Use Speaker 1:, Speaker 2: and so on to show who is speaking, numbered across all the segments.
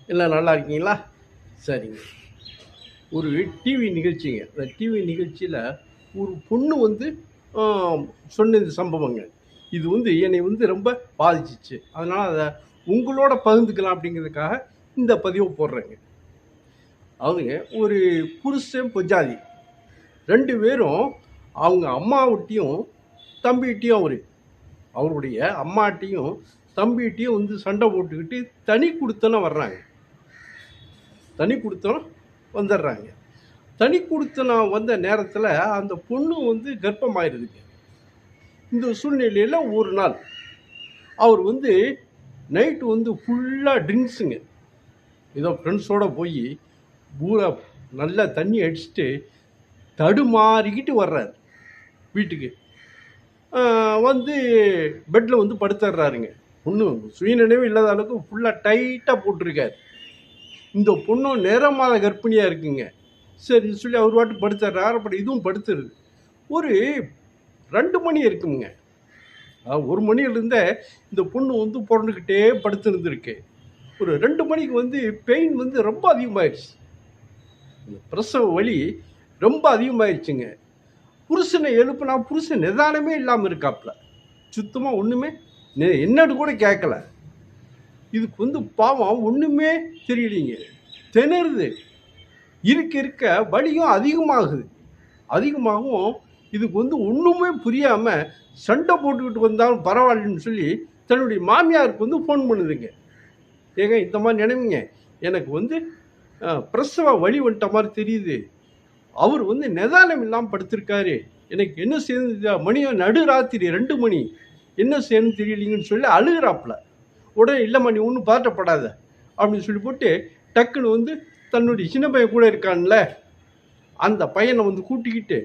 Speaker 1: எல்லாம் நல்லா இருக்கீங்களா? சரிங்க. ஒரு டிவி நிகழ்ச்சிங்க. அந்த டிவி நிகழ்ச்சியில ஒரு பொண்ணு வந்து ஆ சொன்ன இந்த சம்பவங்க. இது வந்து என்னை வந்து ரொம்ப பாதிச்சுச்சு. அதனால அத உங்களோட பகிர்ந்துக்கலாம் அப்படிங்கிறதுக்காக இந்த பதிவ போடுறேங்க. அதாவதுங்க ஒரு புருஷன், பொஞ்சாதி 2 பேரும் அவங்க அம்மாவட்டயும், தம்பிகிட்டயும் அவருடைய அம்மாட்டயும், தம்பிகிட்டயும் வந்து சண்டை போட்டுக்கிட்டு தனி குடித்தனம் வர்றாங்க. தனி குடித்தனம் வந்துடுறாங்க. தனி குடித்தனம் வந்த நேரத்தில் அந்த பொண்ணு வந்து கர்ப்பமாயிருதுங்க. இந்த சூழ்நிலையில் ஒரு நாள் அவர் வந்து நைட்டு வந்து ஃபுல்லாக ட்ரிங்க்ஸுங்க. ஏதோ ஃப்ரெண்ட்ஸோடு போய் பூரா நல்லா தண்ணி அடிச்சுட்டு தடுமாறிக்கிட்டு வர்றாரு வீட்டுக்கு. வந்து பெட்டில் வந்து படுத்துடுறாருங்க. ஒன்றும் சுயநினைவு இல்லாத அளவுக்கு ஃபுல்லாக டைட்டாக போட்டிருக்காரு. இந்த பொண்ணும் நிறமாத கர்ப்பிணியாக இருக்குங்க. சரின்னு சொல்லி அவர் பாட்டு படுத்துடுறாரு. அப்புறம் இதுவும் படுத்துருது. ஒரு 2 மணி இருக்குங்க. 1 மணியிலேருந்தே இந்த பொண்ணு வந்து புரண்டுக்கிட்டே படுத்துருந்துருக்கு. ஒரு 2 மணிக்கு வந்து பெயின் வந்து ரொம்ப அதிகமாகிடுச்சு. இந்த பிரசவ வலி ரொம்ப அதிகமாகிடுச்சுங்க. புருஷனை எழுப்புனா புருஷன் நிதானமே இல்லாமல் இருக்காப்புல. சுத்தமாக ஒன்றுமே என்னன்னு கூட கேட்கல. இதுக்கு வந்து பாவம் ஒன்றுமே தெரியலைங்க. திணறுது. இருக்க வலியும் அதிகமாகவும் இதுக்கு வந்து ஒன்றுமே புரியாமல் சண்டை போட்டுக்கிட்டு வந்தாலும் பரவாயில்லன்னு சொல்லி தன்னுடைய மாமியாருக்கு வந்து ஃபோன் பண்ணுதுங்க. ஏங்க இந்த மாதிரி நினைவுங்க, எனக்கு வந்து பிரசவ வலி வந்துட்ட மாதிரி தெரியுது. அவர் வந்து நிதானம் இல்லாமல் படுத்திருக்காரு. எனக்கு என்ன செய்யுது, மணியை நடுராத்திரி 2 மணி, என்ன செய்யணும்னு தெரியலீங்கன்னு சொல்லி அழுகிறாப்புல. உடனே இல்லைம்மா நீ ஒன்றும் பதட்டப்படாத அப்படின்னு சொல்லி போட்டு டக்குன்னு வந்து தன்னுடைய சின்ன பையன் கூட இருக்கான்ல அந்த பையனை வந்து கூட்டிக்கிட்டு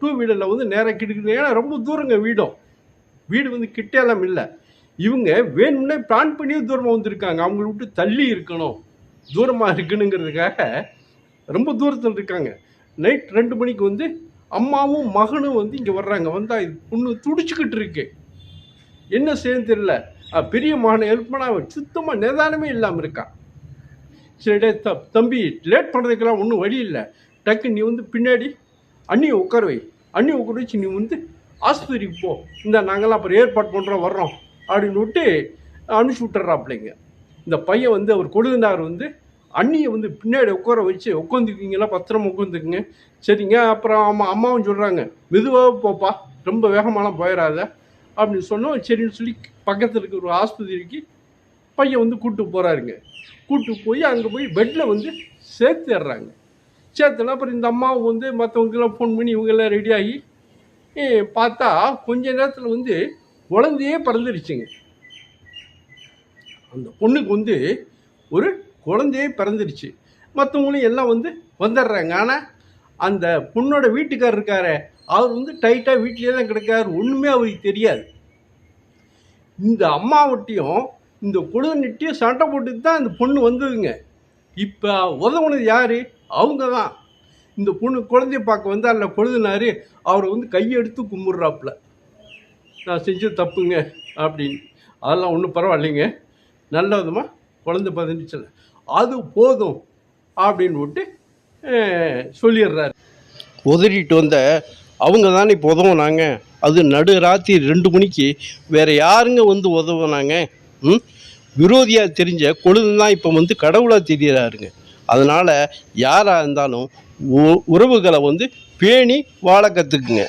Speaker 1: 2 வீலரில் வந்து நேராக கிட்டுக்கிட்டு, ஏன்னா ரொம்ப தூரங்க வீடு வந்து கிட்டேலாம் இல்லை. இவங்க வேணும்னே பிளான் பண்ணியே தூரமாக வந்திருக்காங்க. அவங்கள விட்டு தள்ளி இருக்கணும், தூரமாக இருக்கணுங்கிறதுக்காக ரொம்ப தூரத்தில் இருக்காங்க. நைட் 2 மணிக்கு வந்து அம்மாவும் மகனும் வந்து இங்கே வர்றாங்க. வந்தால் இது பொண்ணு துடிச்சுக்கிட்டு இருக்கு. என்ன செய்யணும்னு தெரியல. பெரிய மகனை ஹெல்ப் பண்ண சுத்தமாக நிதானமே இல்லாமல் இருக்கான். சரி தம்பி லேட் பண்ணுறதுக்கெல்லாம் ஒன்றும் வழி இல்லை, டக்கு நீ வந்து பின்னாடி அண்ணியை உட்கார வச்சு நீ வந்து ஆஸ்பத்திரிக்கு போ, இந்த நாங்கள்லாம் அப்புறம் ஏற்பாடு பண்ணுறோம் வர்றோம் அப்படின்னு விட்டு அனுப்பிச்சி விட்டுறாப்பிள்ளைங்க. இந்த பையன் வந்து அவர் கொழுந்தனார் வந்து அண்ணியை வந்து பின்னாடி உட்கார வச்சு உட்காந்துக்குவீங்களா, பத்திரமா உட்காந்துக்குங்க. சரிங்க. அப்புறம் அம்மாவும் சொல்கிறாங்க மெதுவாக போப்பா, ரொம்ப வேகமாலாம் போயிடாத அப்படின்னு சொன்னோம். சரின்னு சொல்லி பக்கத்தில் இருக்கிற ஒரு ஆஸ்பத்திரிக்கு பையன் வந்து கூப்பிட்டு போகிறாருங்க. கூப்பிட்டு போய் அங்கே போய் பெட்டில் வந்து சேர்த்துடுறாங்க. சேர்த்துனா அப்புறம் இந்த அம்மாவும் வந்து மற்றவங்கெல்லாம் ஃபோன் பண்ணி இவங்கெல்லாம் ரெடியாகி பார்த்தா கொஞ்ச நேரத்தில் வந்து குழந்தையே பிறந்துருச்சுங்க. அந்த பொண்ணுக்கு வந்து ஒரு குழந்தையே பிறந்துருச்சு. மற்றவங்களும் எல்லாம் வந்து வந்துடுறாங்க. ஆனால் அந்த பொண்ணோட வீட்டுக்காரர் இருக்கார அவர் வந்து டைட்டாக வீட்டிலே தான் கிடக்காரு. ஒன்றுமே அவருக்கு தெரியாது. இந்த அம்மாவட்டையும் இந்த கொழுந்தனிட்டையும் சண்டை போட்டுட்டு தான் இந்த பொண்ணு வந்ததுங்க. இப்போ உதவுனது யார்? அவங்க தான். இந்த பொண்ணு குழந்தைய பார்க்க வந்தார்ல கொழுந்தனார், அவரை வந்து கையெடுத்து கும்பிட்றாப்புல, நான் செஞ்சது தப்புங்க அப்படின்னு. அதெல்லாம் ஒன்றும் பரவாயில்லைங்க, நல்ல விதமாக குழந்தை பதினிச்சல அது போதும் அப்படின்னு விட்டு சொல்லிடுறாரு. உதறிட்டு வந்த அவங்க தானே இப்போ உதவுனாங்க. அது நடுராத்திரி 2 மணிக்கு வேறு யாருங்க வந்து உதவுனாங்க? விரோதியாக தெரிஞ்ச கொழுந்து தான் இப்போ வந்து கடவுளாக தெரிகிறாருங்க. அதனால் யாராக இருந்தாலும் உறவுகளை வந்து பேணி வாழ கற்றுக்குங்க.